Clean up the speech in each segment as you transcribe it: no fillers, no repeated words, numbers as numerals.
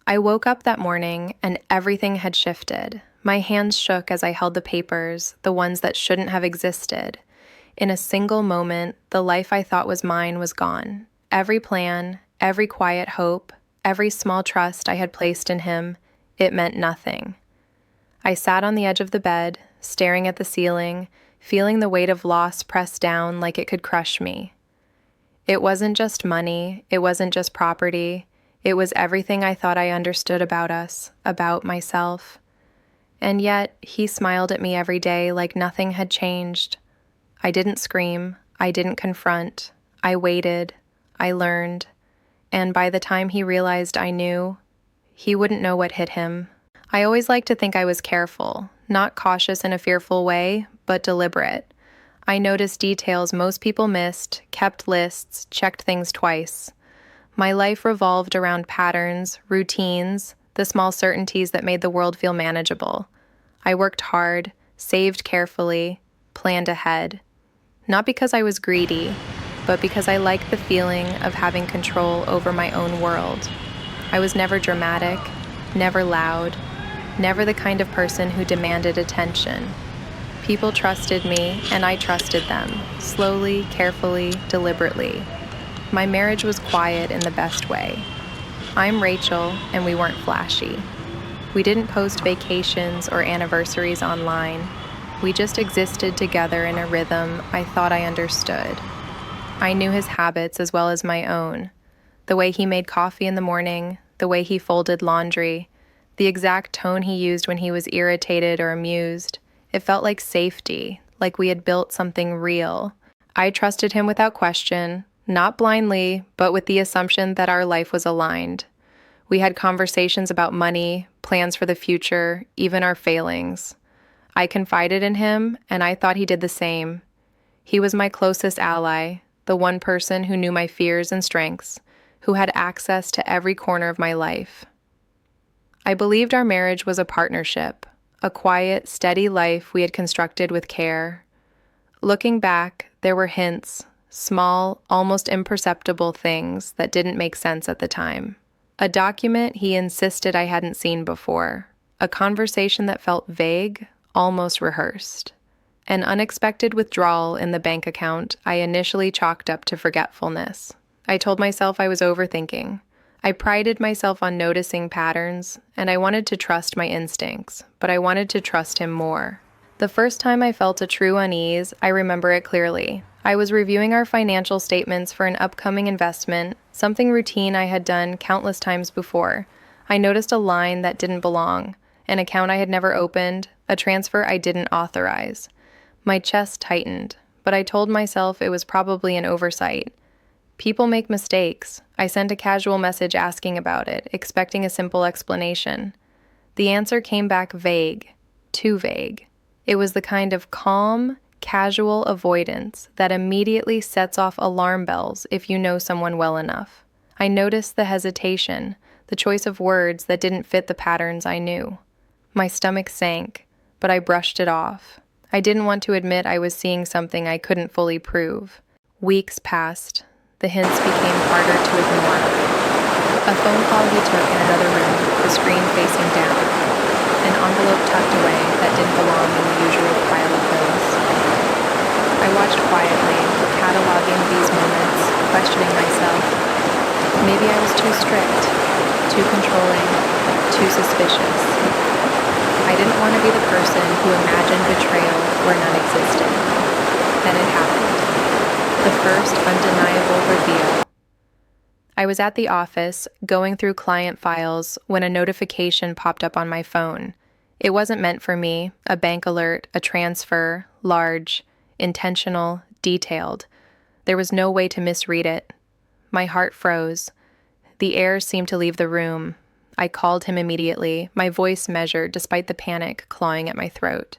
I woke up that morning and everything had shifted. My hands shook as I held the papers, the ones that shouldn't have existed. In a single moment, the life I thought was mine was gone. Every plan, every quiet hope, every small trust I had placed in him, it meant nothing. I sat on the edge of the bed, staring at the ceiling, feeling the weight of loss press down like it could crush me. It wasn't just money, it wasn't just property, it was everything I thought I understood about us, about myself. And yet, he smiled at me every day like nothing had changed. I didn't scream, I didn't confront, I waited, I learned, and by the time he realized I knew, he wouldn't know what hit him. I always liked to think I was careful, not cautious in a fearful way, but deliberate. I noticed details most people missed, kept lists, checked things twice. My life revolved around patterns, routines, the small certainties that made the world feel manageable. I worked hard, saved carefully, planned ahead. Not because I was greedy, but because I liked the feeling of having control over my own world. I was never dramatic, never loud, never the kind of person who demanded attention. People trusted me, and I trusted them, slowly, carefully, deliberately. My marriage was quiet in the best way. I'm Rachel, and we weren't flashy. We didn't post vacations or anniversaries online. We just existed together in a rhythm I thought I understood. I knew his habits as well as my own. The way he made coffee in the morning, the way he folded laundry, the exact tone he used when he was irritated or amused. It felt like safety, like we had built something real. I trusted him without question, not blindly, but with the assumption that our life was aligned. We had conversations about money, plans for the future, even our failings. I confided in him, and I thought he did the same. He was my closest ally, the one person who knew my fears and strengths, who had access to every corner of my life. I believed our marriage was a partnership, a quiet, steady life we had constructed with care. Looking back, there were hints, small, almost imperceptible things that didn't make sense at the time. A document he insisted I hadn't seen before, a conversation that felt vague, almost rehearsed. An unexpected withdrawal in the bank account I initially chalked up to forgetfulness. I told myself I was overthinking. I prided myself on noticing patterns, and I wanted to trust my instincts, but I wanted to trust him more. The first time I felt a true unease, I remember it clearly. I was reviewing our financial statements for an upcoming investment, something routine I had done countless times before. I noticed a line that didn't belong, an account I had never opened, a transfer I didn't authorize. My chest tightened, but I told myself it was probably an oversight. People make mistakes. I sent a casual message asking about it, expecting a simple explanation. The answer came back vague, too vague. It was the kind of calm, casual avoidance that immediately sets off alarm bells if you know someone well enough. I noticed the hesitation, the choice of words that didn't fit the patterns I knew. My stomach sank, but I brushed it off. I didn't want to admit I was seeing something I couldn't fully prove. Weeks passed. The hints became harder to ignore. A phone call he took in another room, the screen facing down. An envelope tucked away that didn't belong in the usual pile of bills. I watched quietly, cataloging these moments, questioning myself. Maybe I was too strict, too controlling, too suspicious. I didn't want to be the person who imagined betrayal where none existed. Then it happened. The first undeniable reveal. I was at the office, going through client files, when a notification popped up on my phone. It wasn't meant for me, a bank alert, a transfer, large, intentional, detailed. There was no way to misread it. My heart froze. The air seemed to leave the room. I called him immediately, my voice measured despite the panic clawing at my throat.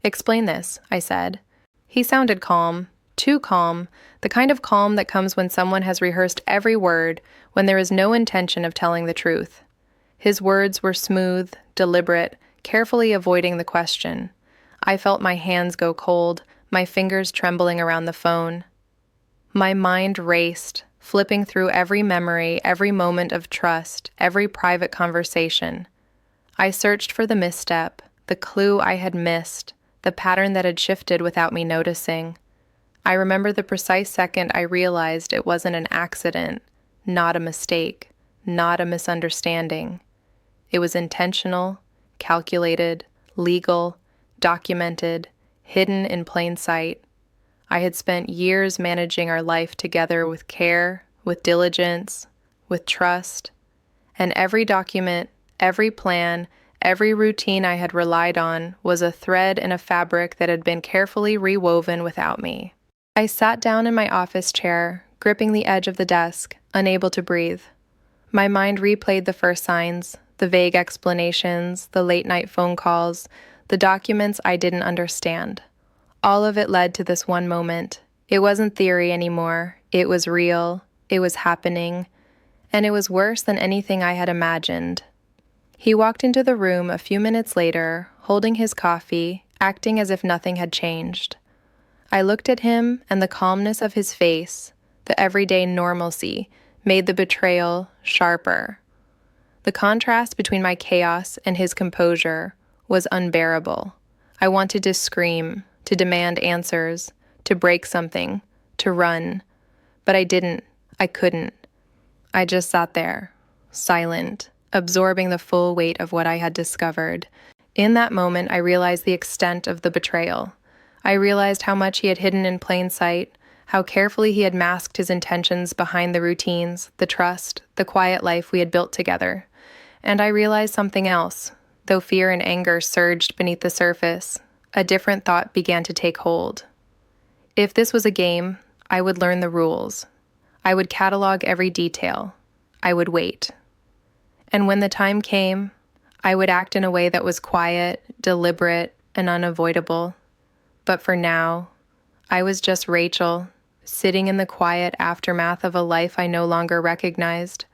"Explain this," I said. He sounded calm, too calm, the kind of calm that comes when someone has rehearsed every word, when there is no intention of telling the truth. His words were smooth, deliberate, carefully avoiding the question. I felt my hands go cold, my fingers trembling around the phone. My mind raced, flipping through every memory, every moment of trust, every private conversation. I searched for the misstep, the clue I had missed, the pattern that had shifted without me noticing. I remember the precise second I realized it wasn't an accident, not a mistake, not a misunderstanding. It was intentional, calculated, legal, documented, hidden in plain sight. I had spent years managing our life together with care, with diligence, with trust, and every document, every plan, every routine I had relied on was a thread in a fabric that had been carefully rewoven without me. I sat down in my office chair, gripping the edge of the desk, unable to breathe. My mind replayed the first signs, the vague explanations, the late-night phone calls, the documents I didn't understand. All of it led to this one moment. It wasn't theory anymore. It was real. It was happening. And it was worse than anything I had imagined. He walked into the room a few minutes later, holding his coffee, acting as if nothing had changed. I looked at him, and the calmness of his face, the everyday normalcy, made the betrayal sharper. The contrast between my chaos and his composure was unbearable. I wanted to scream, to demand answers, to break something, to run. But I didn't. I couldn't. I just sat there, silent, absorbing the full weight of what I had discovered. In that moment, I realized the extent of the betrayal. I realized how much he had hidden in plain sight, how carefully he had masked his intentions behind the routines, the trust, the quiet life we had built together. And I realized something else. Though fear and anger surged beneath the surface, a different thought began to take hold. If this was a game, I would learn the rules. I would catalog every detail. I would wait. And when the time came, I would act in a way that was quiet, deliberate, and unavoidable. But for now, I was just Rachel, sitting in the quiet aftermath of a life I no longer recognized,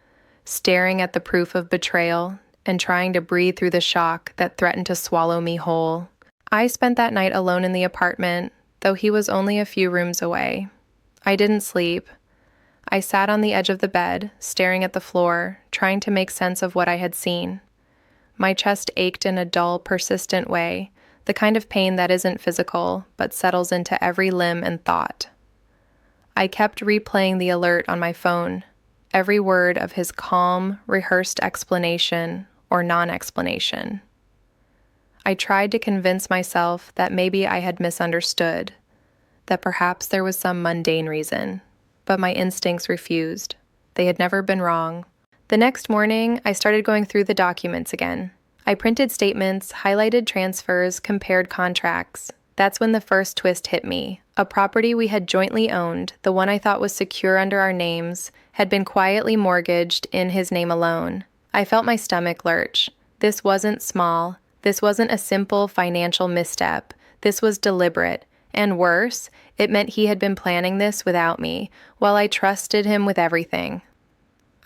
staring at the proof of betrayal and trying to breathe through the shock that threatened to swallow me whole. I spent that night alone in the apartment, though he was only a few rooms away. I didn't sleep. I sat on the edge of the bed, staring at the floor, trying to make sense of what I had seen. My chest ached in a dull, persistent way, the kind of pain that isn't physical, but settles into every limb and thought. I kept replaying the alert on my phone, every word of his calm, rehearsed explanation or non-explanation. I tried to convince myself that maybe I had misunderstood, that perhaps there was some mundane reason, but my instincts refused. They had never been wrong. The next morning, I started going through the documents again. I printed statements, highlighted transfers, compared contracts. That's when the first twist hit me. A property we had jointly owned, the one I thought was secure under our names, had been quietly mortgaged in his name alone. I felt my stomach lurch. This wasn't small. This wasn't a simple financial misstep. This was deliberate. And worse, it meant he had been planning this without me, while I trusted him with everything.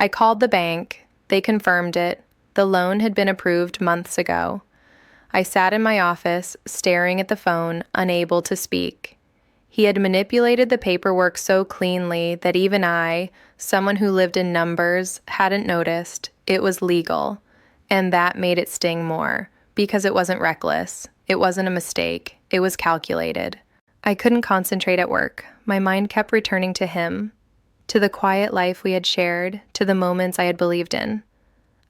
I called the bank. They confirmed it. The loan had been approved months ago. I sat in my office, staring at the phone, unable to speak. He had manipulated the paperwork so cleanly that even I, someone who lived in numbers, hadn't noticed. It was legal. And that made it sting more, because it wasn't reckless. It wasn't a mistake. It was calculated. I couldn't concentrate at work. My mind kept returning to him, to the quiet life we had shared, to the moments I had believed in.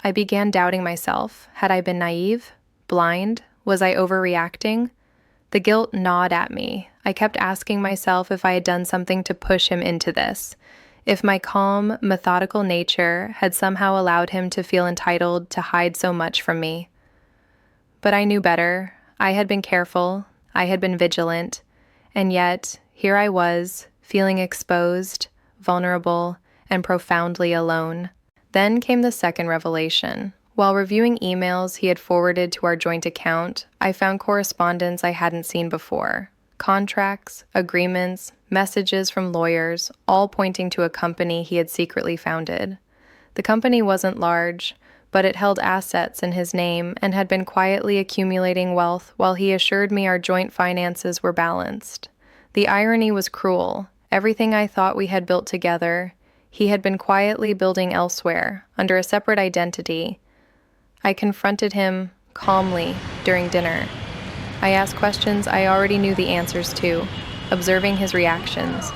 I began doubting myself. Had I been naive? Blind? Was I overreacting? The guilt gnawed at me. I kept asking myself if I had done something to push him into this, if my calm, methodical nature had somehow allowed him to feel entitled to hide so much from me. But I knew better. I had been careful. I had been vigilant. And yet, here I was, feeling exposed, vulnerable, and profoundly alone. Then came the second revelation. While reviewing emails he had forwarded to our joint account, I found correspondence I hadn't seen before. Contracts, agreements, messages from lawyers, all pointing to a company he had secretly founded. The company wasn't large, but it held assets in his name and had been quietly accumulating wealth while he assured me our joint finances were balanced. The irony was cruel. Everything I thought we had built together, He had been quietly building elsewhere, under a separate identity. I confronted him calmly during dinner. I asked questions I already knew the answers to, observing his reactions.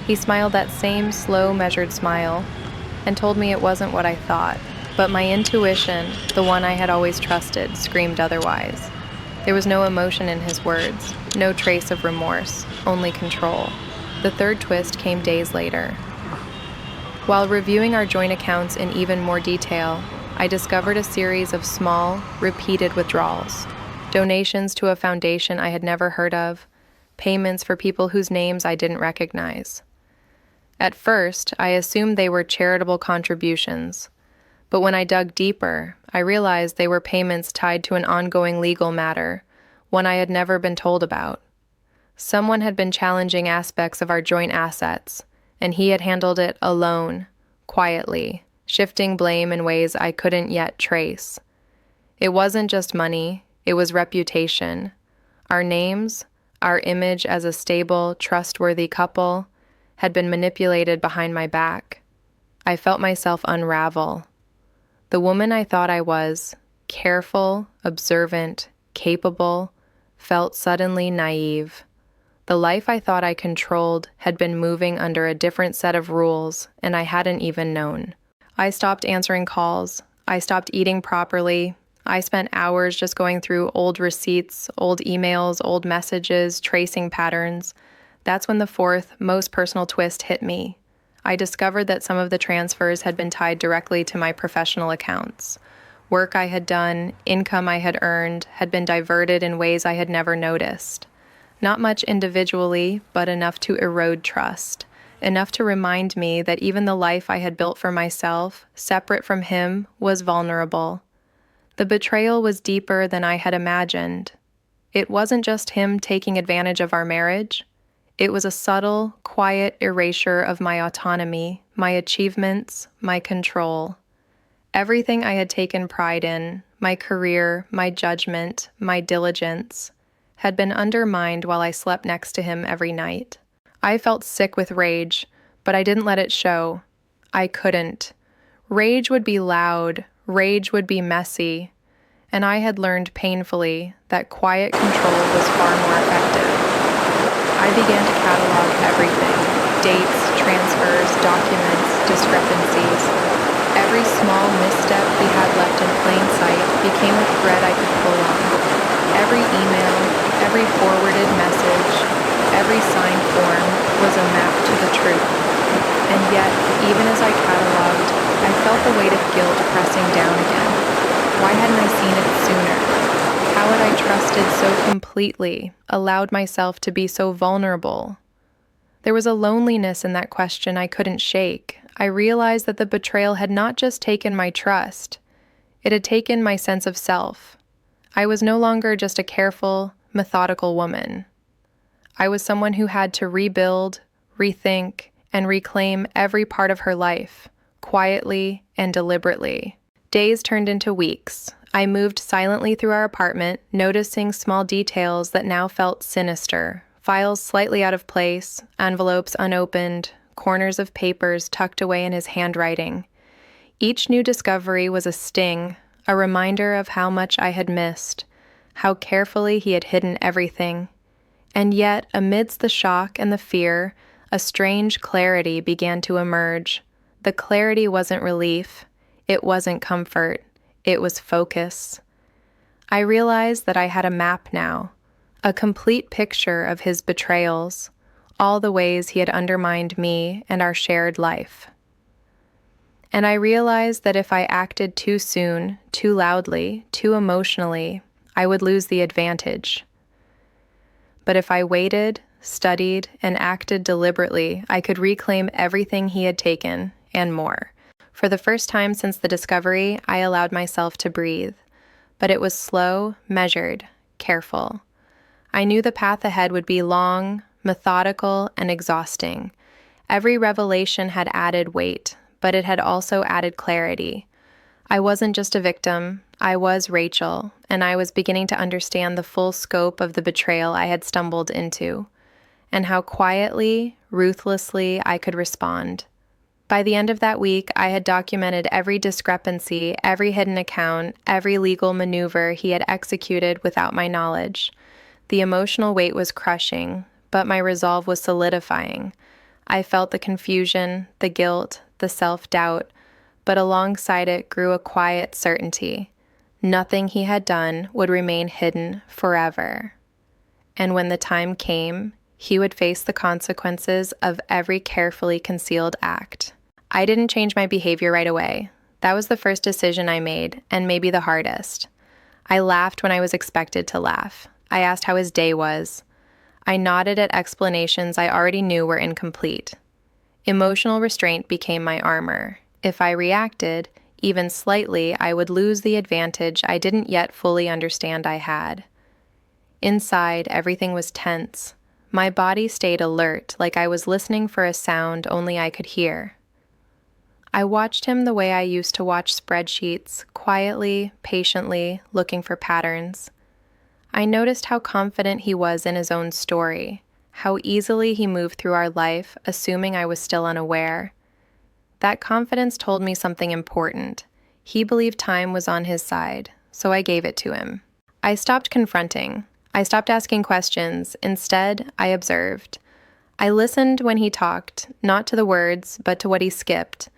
He smiled that same slow, measured smile and told me it wasn't what I thought, but my intuition, the one I had always trusted, screamed otherwise. There was no emotion in his words, no trace of remorse, only control. The third twist came days later. While reviewing our joint accounts in even more detail, I discovered a series of small, repeated withdrawals, donations to a foundation I had never heard of, payments for people whose names I didn't recognize. At first, I assumed they were charitable contributions, but when I dug deeper, I realized they were payments tied to an ongoing legal matter, one I had never been told about. Someone had been challenging aspects of our joint assets, and he had handled it alone, quietly, shifting blame in ways I couldn't yet trace. It wasn't just money, it was reputation. Our names, our image as a stable, trustworthy couple, had been manipulated behind my back. I felt myself unravel. The woman I thought I was, careful, observant, capable, felt suddenly naive. The life I thought I controlled had been moving under a different set of rules, and I hadn't even known. I stopped answering calls. I stopped eating properly. I spent hours just going through old receipts, old emails, old messages, tracing patterns. That's when the fourth, most personal twist hit me. I discovered that some of the transfers had been tied directly to my professional accounts. Work I had done, income I had earned, had been diverted in ways I had never noticed. Not much individually, but enough to erode trust. Enough to remind me that even the life I had built for myself, separate from him, was vulnerable. The betrayal was deeper than I had imagined. It wasn't just him taking advantage of our marriage. It was a subtle, quiet erasure of my autonomy, my achievements, my control. Everything I had taken pride in, my career, my judgment, my diligence, had been undermined while I slept next to him every night. I felt sick with rage, but I didn't let it show. I couldn't. Rage would be loud, rage would be messy, and I had learned painfully that quiet control was far more effective. I began to catalog everything: dates, transfers, documents, discrepancies. Every small misstep we had left in plain sight became a thread I could pull on. Every email, every forwarded message, every signed form was a map to the truth. And yet, even as I cataloged, I felt the weight of guilt pressing down again. Why hadn't I seen it sooner? How had I trusted so completely, allowed myself to be so vulnerable? There was a loneliness in that question I couldn't shake. I realized that the betrayal had not just taken my trust, it had taken my sense of self. I was no longer just a careful, methodical woman. I was someone who had to rebuild, rethink, and reclaim every part of her life, quietly and deliberately. Days turned into weeks. I moved silently through our apartment, noticing small details that now felt sinister. Files slightly out of place, envelopes unopened, corners of papers tucked away in his handwriting. Each new discovery was a sting, a reminder of how much I had missed, how carefully he had hidden everything. And yet, amidst the shock and the fear, a strange clarity began to emerge. The clarity wasn't relief. It wasn't comfort. It was focus. I realized that I had a map now, a complete picture of his betrayals, all the ways he had undermined me and our shared life. And I realized that if I acted too soon, too loudly, too emotionally, I would lose the advantage. But if I waited, studied, and acted deliberately, I could reclaim everything he had taken, and more. For the first time since the discovery, I allowed myself to breathe. But it was slow, measured, careful. I knew the path ahead would be long, methodical, and exhausting. Every revelation had added weight, but it had also added clarity. I wasn't just a victim, I was Rachel, and I was beginning to understand the full scope of the betrayal I had stumbled into, and how quietly, ruthlessly I could respond. By the end of that week, I had documented every discrepancy, every hidden account, every legal maneuver he had executed without my knowledge. The emotional weight was crushing, but my resolve was solidifying. I felt the confusion, the guilt, the self-doubt, but alongside it grew a quiet certainty. Nothing he had done would remain hidden forever. And when the time came, he would face the consequences of every carefully concealed act. I didn't change my behavior right away. That was the first decision I made, and maybe the hardest. I laughed when I was expected to laugh. I asked how his day was. I nodded at explanations I already knew were incomplete. Emotional restraint became my armor. If I reacted, even slightly, I would lose the advantage I didn't yet fully understand I had. Inside, everything was tense. My body stayed alert, like I was listening for a sound only I could hear. I watched him the way I used to watch spreadsheets, quietly, patiently, looking for patterns. I noticed how confident he was in his own story, how easily he moved through our life, assuming I was still unaware. That confidence told me something important. He believed time was on his side, so I gave it to him. I stopped confronting. I stopped asking questions. Instead, I observed. I listened when he talked, not to the words, but to what he skipped.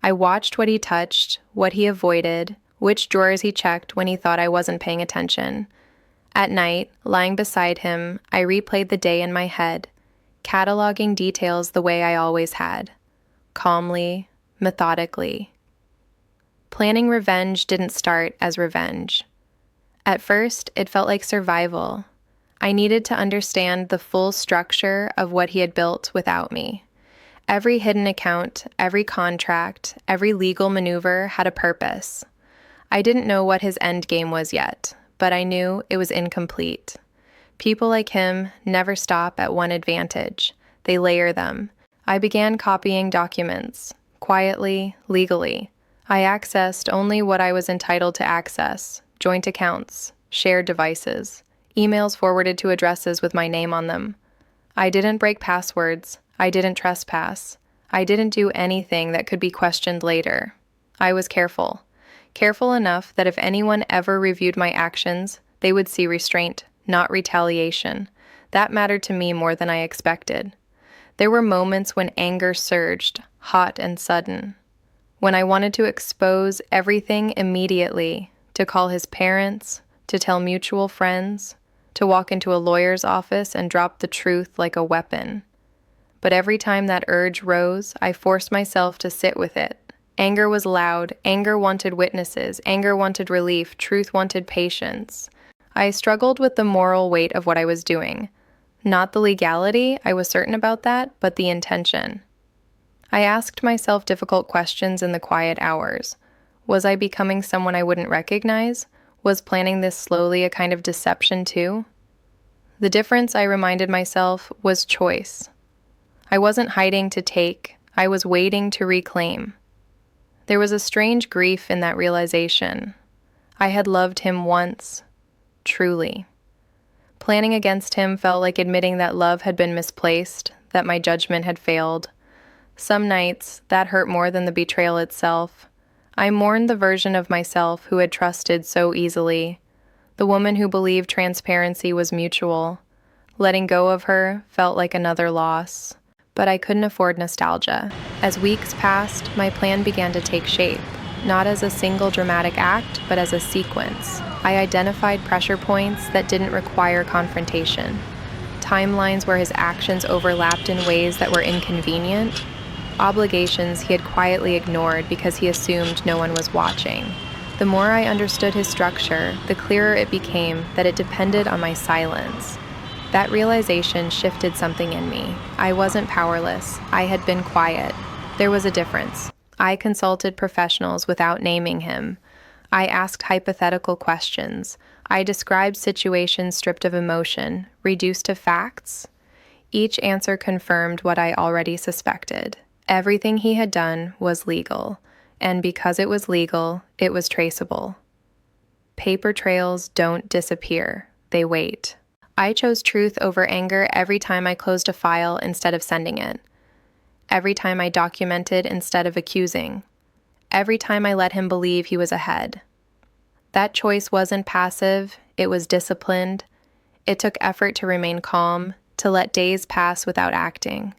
I watched what he touched, what he avoided, which drawers he checked when he thought I wasn't paying attention. At night, lying beside him, I replayed the day in my head, cataloging details the way I always had. Calmly, methodically. Planning revenge didn't start as revenge. At first, it felt like survival. I needed to understand the full structure of what he had built without me. Every hidden account, every contract, every legal maneuver had a purpose. I didn't know what his end game was yet, but I knew it was incomplete. People like him never stop at one advantage. They layer them. I began copying documents, quietly, legally. I accessed only what I was entitled to access, joint accounts, shared devices, emails forwarded to addresses with my name on them. I didn't break passwords. I didn't trespass. I didn't do anything that could be questioned later. I was careful. Careful enough that if anyone ever reviewed my actions, they would see restraint, not retaliation. That mattered to me more than I expected. There were moments when anger surged, hot and sudden. When I wanted to expose everything immediately, to call his parents, to tell mutual friends, to walk into a lawyer's office and drop the truth like a weapon. But every time that urge rose, I forced myself to sit with it. Anger was loud, anger wanted witnesses, anger wanted relief, truth wanted patience. I struggled with the moral weight of what I was doing. Not the legality, I was certain about that, but the intention. I asked myself difficult questions in the quiet hours. Was I becoming someone I wouldn't recognize? Was planning this slowly a kind of deception too? The difference, I reminded myself, was choice. I wasn't hiding to take, I was waiting to reclaim. There was a strange grief in that realization. I had loved him once, truly. Planning against him felt like admitting that love had been misplaced, that my judgment had failed. Some nights, that hurt more than the betrayal itself. I mourned the version of myself who had trusted so easily, the woman who believed transparency was mutual. Letting go of her felt like another loss. But I couldn't afford nostalgia. As weeks passed, my plan began to take shape, not as a single dramatic act, but as a sequence. I identified pressure points that didn't require confrontation, timelines where his actions overlapped in ways that were inconvenient, obligations he had quietly ignored because he assumed no one was watching. The more I understood his structure, the clearer it became that it depended on my silence. That realization shifted something in me. I wasn't powerless. I had been quiet. There was a difference. I consulted professionals without naming him. I asked hypothetical questions. I described situations stripped of emotion, reduced to facts. Each answer confirmed what I already suspected. Everything he had done was legal, and because it was legal, it was traceable. Paper trails don't disappear. They wait. I chose truth over anger every time I closed a file instead of sending it. every time I documented instead of accusing, every time I let him believe he was ahead. That choice wasn't passive, it was disciplined. It took effort to remain calm, to let days pass without acting.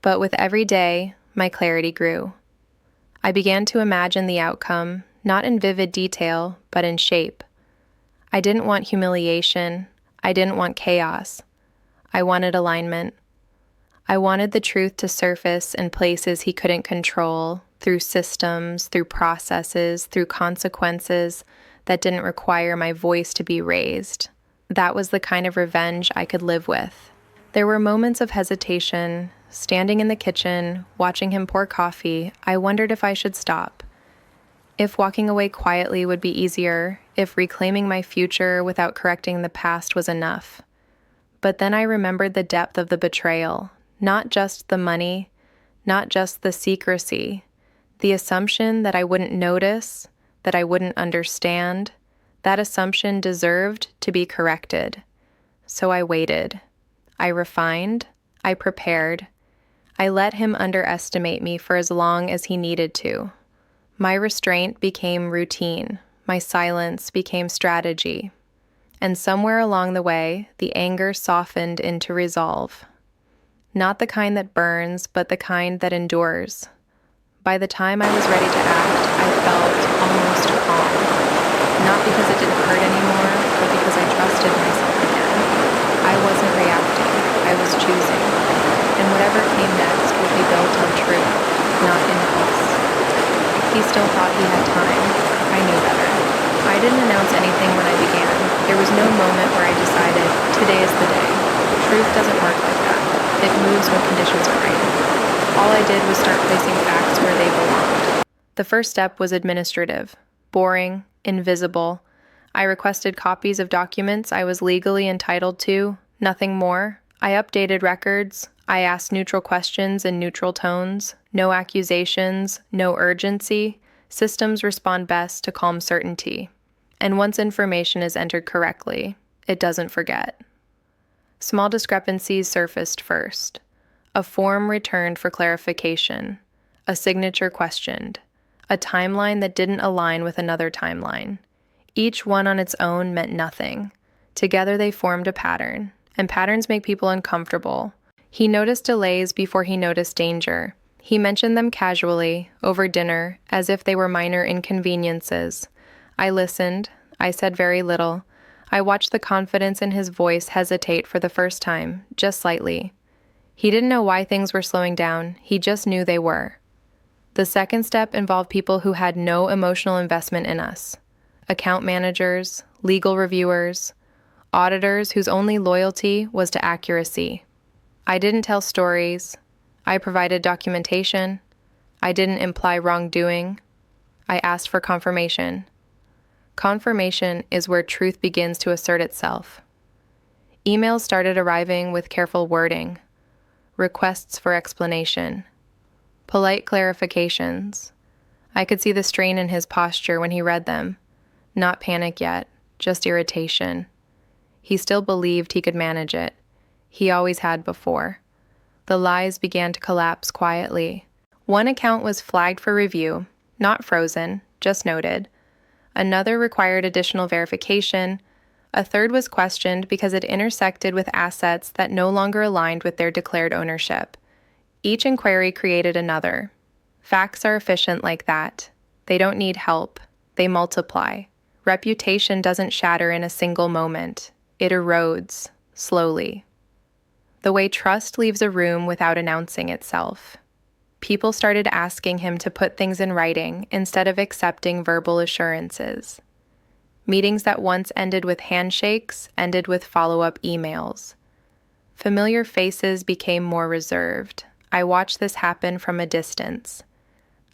But with every day, my clarity grew. I began to imagine the outcome, not in vivid detail, but in shape. I didn't want humiliation. I didn't want chaos. I wanted alignment. I wanted the truth to surface in places he couldn't control, through systems, through processes, through consequences that didn't require my voice to be raised. That was the kind of revenge I could live with. There were moments of hesitation. Standing in the kitchen, watching him pour coffee, I wondered if I should stop. If walking away quietly would be easier, if reclaiming my future without correcting the past was enough. But then I remembered the depth of the betrayal, not just the money, not just the secrecy, the assumption that I wouldn't notice, that I wouldn't understand. That assumption deserved to be corrected. So I waited. I refined. I prepared. I let him underestimate me for as long as he needed to. My restraint became routine. My silence became strategy. And somewhere along the way, the anger softened into resolve. Not the kind that burns, but the kind that endures. By the time I was ready to act, I felt almost calm. Not because it didn't hurt anymore, but because I trusted myself again. I wasn't reacting. I was choosing. And whatever came next would be built on truth, not impulse. He still thought he had time. I knew better. I didn't announce anything when I began. There was no moment where I decided, today is the day. Truth doesn't work like that. It moves when conditions are right. All I did was start placing facts where they belonged. The first step was administrative, boring, invisible. I requested copies of documents I was legally entitled to, nothing more. I updated records. I asked neutral questions in neutral tones. No accusations, no urgency. Systems respond best to calm certainty. And once information is entered correctly, it doesn't forget. Small discrepancies surfaced first. A form returned for clarification. A signature questioned. A timeline that didn't align with another timeline. Each one on its own meant nothing. Together they formed a pattern, and patterns make people uncomfortable. He noticed delays before he noticed danger. He mentioned them casually, over dinner, as if they were minor inconveniences. I listened. I said very little. I watched the confidence in his voice hesitate for the first time, just slightly. He didn't know why things were slowing down. He just knew they were. The second step involved people who had no emotional investment in us. Account managers, legal reviewers, auditors whose only loyalty was to accuracy. I didn't tell stories. I provided documentation. I didn't imply wrongdoing. I asked for confirmation. Confirmation is where truth begins to assert itself. Emails started arriving with careful wording, requests for explanation, polite clarifications. I could see the strain in his posture when he read them. Not panic yet, just irritation. He still believed he could manage it. He always had before. The lies began to collapse quietly. One account was flagged for review, not frozen, just noted. Another required additional verification. A third was questioned because it intersected with assets that no longer aligned with their declared ownership. Each inquiry created another. Facts are efficient like that. They don't need help. They multiply. Reputation doesn't shatter in a single moment. It erodes, slowly. The way trust leaves a room without announcing itself. People started asking him to put things in writing instead of accepting verbal assurances. Meetings that once ended with handshakes ended with follow-up emails. Familiar faces became more reserved. I watched this happen from a distance.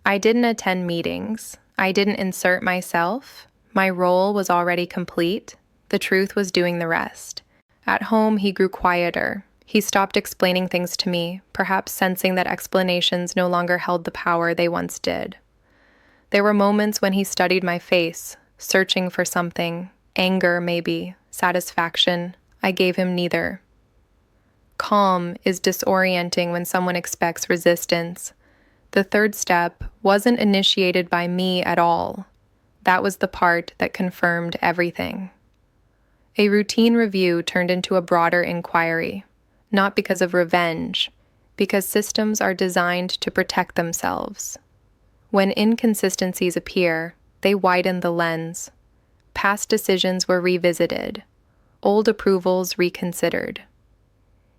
I didn't attend meetings. I didn't insert myself. My role was already complete. The truth was doing the rest. At home, he grew quieter. He stopped explaining things to me, perhaps sensing that explanations no longer held the power they once did. There were moments when he studied my face, searching for something, anger maybe, satisfaction. I gave him neither. Calm is disorienting when someone expects resistance. The third step wasn't initiated by me at all. That was the part that confirmed everything. A routine review turned into a broader inquiry, not because of revenge, because systems are designed to protect themselves. When inconsistencies appear, they widen the lens. Past decisions were revisited, old approvals reconsidered.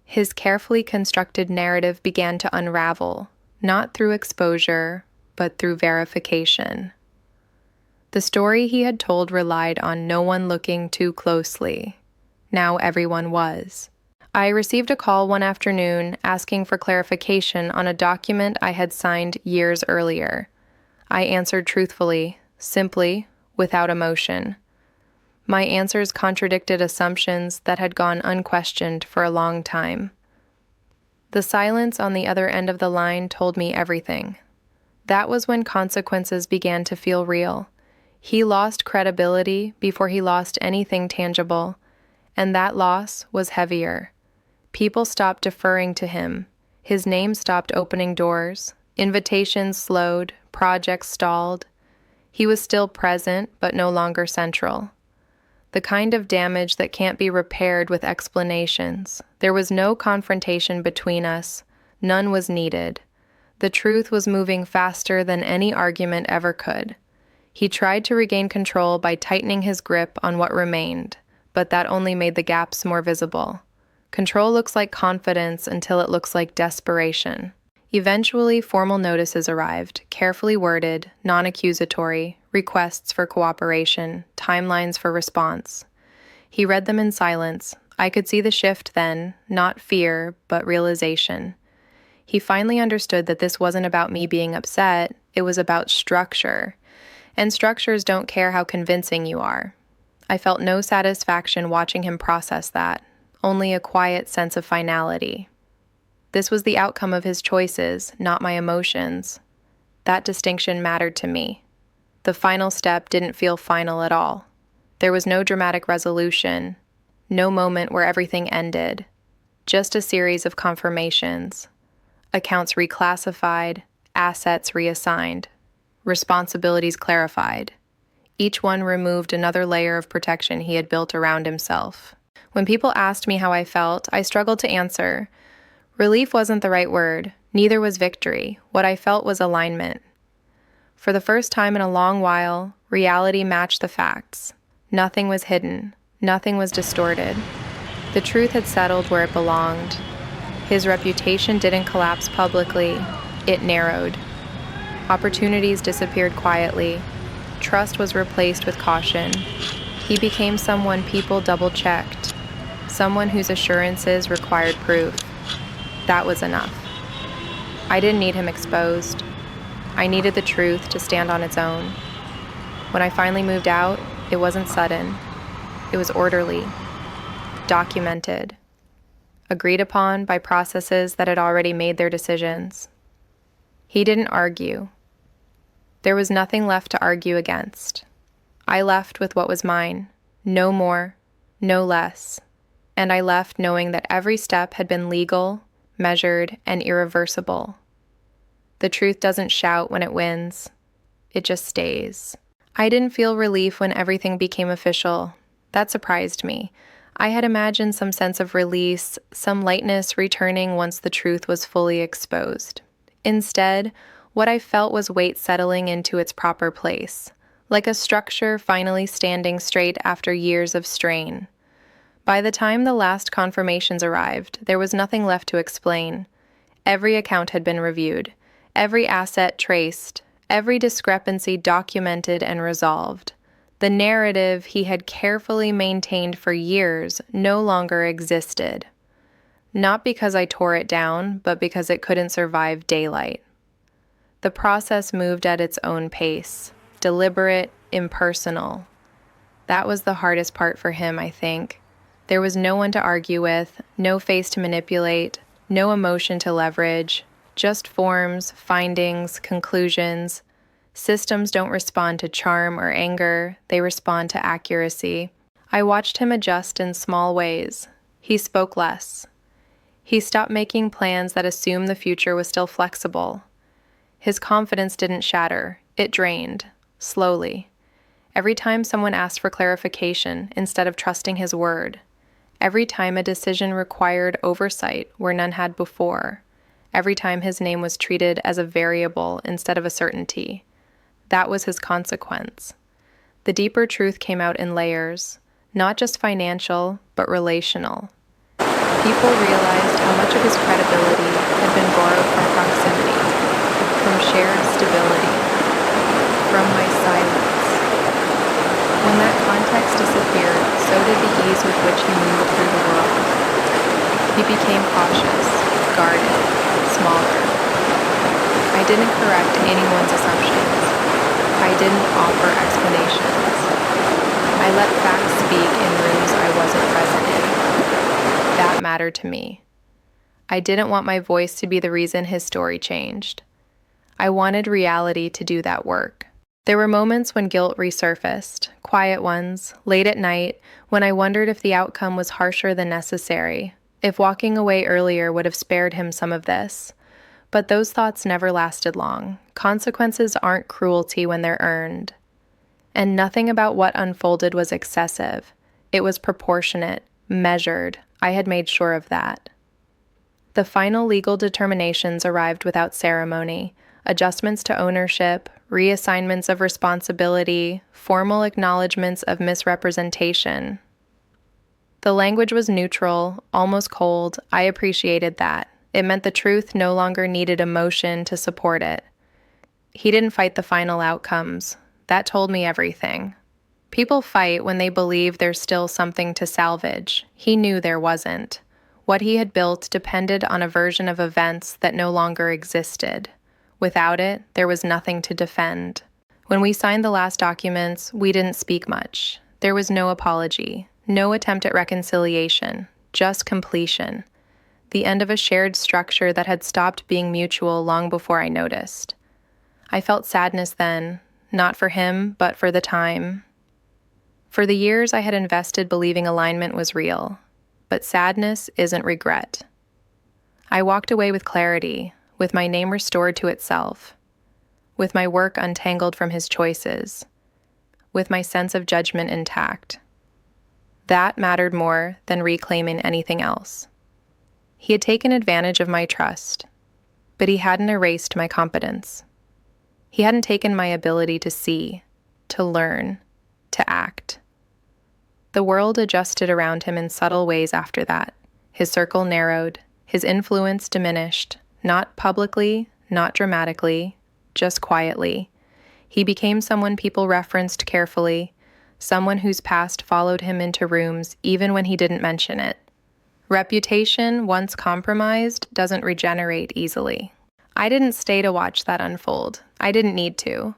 His carefully constructed narrative began to unravel, not through exposure, but through verification. The story he had told relied on no one looking too closely. Now everyone was. I received a call one afternoon asking for clarification on a document I had signed years earlier. I answered truthfully, simply, without emotion. My answers contradicted assumptions that had gone unquestioned for a long time. The silence on the other end of the line told me everything. That was when consequences began to feel real. He lost credibility before he lost anything tangible, and that loss was heavier. People stopped deferring to him. His name stopped opening doors. Invitations slowed, projects stalled. He was still present, but no longer central. The kind of damage that can't be repaired with explanations. There was no confrontation between us. None was needed. The truth was moving faster than any argument ever could. He tried to regain control by tightening his grip on what remained, but that only made the gaps more visible. Control looks like confidence until it looks like desperation. Eventually, formal notices arrived, carefully worded, non-accusatory, requests for cooperation, timelines for response. He read them in silence. I could see the shift then, not fear, but realization. He finally understood that this wasn't about me being upset, it was about structure. And structures don't care how convincing you are. I felt no satisfaction watching him process that, only a quiet sense of finality. This was the outcome of his choices, not my emotions. That distinction mattered to me. The final step didn't feel final at all. There was no dramatic resolution, no moment where everything ended, just a series of confirmations. Accounts reclassified, assets reassigned, responsibilities clarified. Each one removed another layer of protection he had built around himself. When people asked me how I felt, I struggled to answer. Relief wasn't the right word, neither was victory. What I felt was alignment. For the first time in a long while, reality matched the facts. Nothing was hidden, nothing was distorted. The truth had settled where it belonged. His reputation didn't collapse publicly, it narrowed. Opportunities disappeared quietly. Trust was replaced with caution. He became someone people double-checked, someone whose assurances required proof. That was enough. I didn't need him exposed. I needed the truth to stand on its own. When I finally moved out, it wasn't sudden. It was orderly, documented, agreed upon by processes that had already made their decisions. He didn't argue. There was nothing left to argue against. I left with what was mine, no more, no less. And I left knowing that every step had been legal, measured, and irreversible. The truth doesn't shout when it wins. It just stays. I didn't feel relief when everything became official. That surprised me. I had imagined some sense of release, some lightness returning once the truth was fully exposed. Instead, what I felt was weight settling into its proper place, like a structure finally standing straight after years of strain. By the time the last confirmations arrived, there was nothing left to explain. Every account had been reviewed, every asset traced, every discrepancy documented and resolved. The narrative he had carefully maintained for years no longer existed. Not because I tore it down, but because it couldn't survive daylight. The process moved at its own pace, deliberate, impersonal. That was the hardest part for him, I think. There was no one to argue with, no face to manipulate, no emotion to leverage, just forms, findings, conclusions. Systems don't respond to charm or anger, they respond to accuracy. I watched him adjust in small ways. He spoke less. He stopped making plans that assumed the future was still flexible. His confidence didn't shatter, it drained, slowly. Every time someone asked for clarification instead of trusting his word. Every time a decision required oversight where none had before. Every time his name was treated as a variable instead of a certainty. That was his consequence. The deeper truth came out in layers, not just financial, but relational. People realized how much of his credibility had been borrowed from proximity, from shared stability, from my silence. When that context disappeared, so did the ease with which he moved through the world. He became cautious, guarded, smaller. I didn't correct anyone's assumptions. I didn't offer explanations. I let facts speak in rooms I wasn't present in. That mattered to me. I didn't want my voice to be the reason his story changed. I wanted reality to do that work. There were moments when guilt resurfaced, quiet ones, late at night, when I wondered if the outcome was harsher than necessary, if walking away earlier would have spared him some of this. But those thoughts never lasted long. Consequences aren't cruelty when they're earned. And nothing about what unfolded was excessive. It was proportionate, measured. I had made sure of that. The final legal determinations arrived without ceremony. Adjustments to ownership, reassignments of responsibility, formal acknowledgments of misrepresentation. The language was neutral, almost cold. I appreciated that. It meant the truth no longer needed emotion to support it. He didn't fight the final outcomes. That told me everything. People fight when they believe there's still something to salvage. He knew there wasn't. What he had built depended on a version of events that no longer existed. Without it, there was nothing to defend. When we signed the last documents, we didn't speak much. There was no apology, no attempt at reconciliation, just completion. The end of a shared structure that had stopped being mutual long before I noticed. I felt sadness then, not for him, but for the time. For the years I had invested believing alignment was real, but sadness isn't regret. I walked away with clarity, with my name restored to itself, with my work untangled from his choices, with my sense of judgment intact. That mattered more than reclaiming anything else. He had taken advantage of my trust, but he hadn't erased my competence. He hadn't taken my ability to see, to learn, to act. The world adjusted around him in subtle ways after that. His circle narrowed, his influence diminished, not publicly, not dramatically, just quietly. He became someone people referenced carefully, someone whose past followed him into rooms even when he didn't mention it. Reputation, once compromised, doesn't regenerate easily. I didn't stay to watch that unfold. I didn't need to.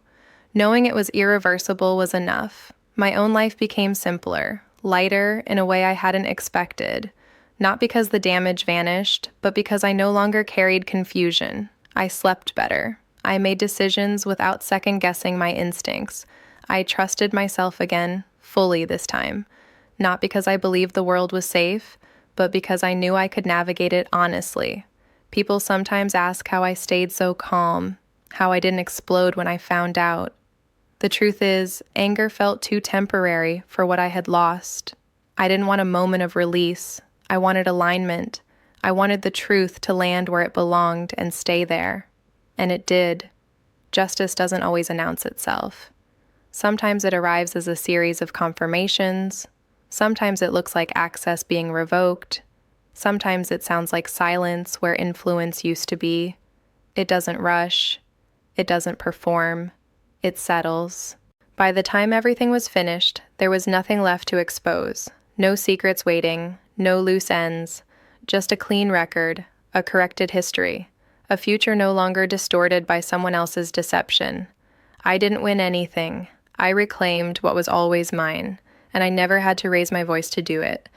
Knowing it was irreversible was enough. My own life became simpler, lighter in a way I hadn't expected. Not because the damage vanished, but because I no longer carried confusion. I slept better. I made decisions without second-guessing my instincts. I trusted myself again, fully this time. Not because I believed the world was safe, but because I knew I could navigate it honestly. People sometimes ask how I stayed so calm, how I didn't explode when I found out. The truth is, anger felt too temporary for what I had lost. I didn't want a moment of release. I wanted alignment. I wanted the truth to land where it belonged and stay there. And it did. Justice doesn't always announce itself. Sometimes it arrives as a series of confirmations. Sometimes it looks like access being revoked. Sometimes it sounds like silence where influence used to be. It doesn't rush. It doesn't perform. It settles. By the time everything was finished, there was nothing left to expose. No secrets waiting, no loose ends, just a clean record, a corrected history, a future no longer distorted by someone else's deception. I didn't win anything. I reclaimed what was always mine, and I never had to raise my voice to do it.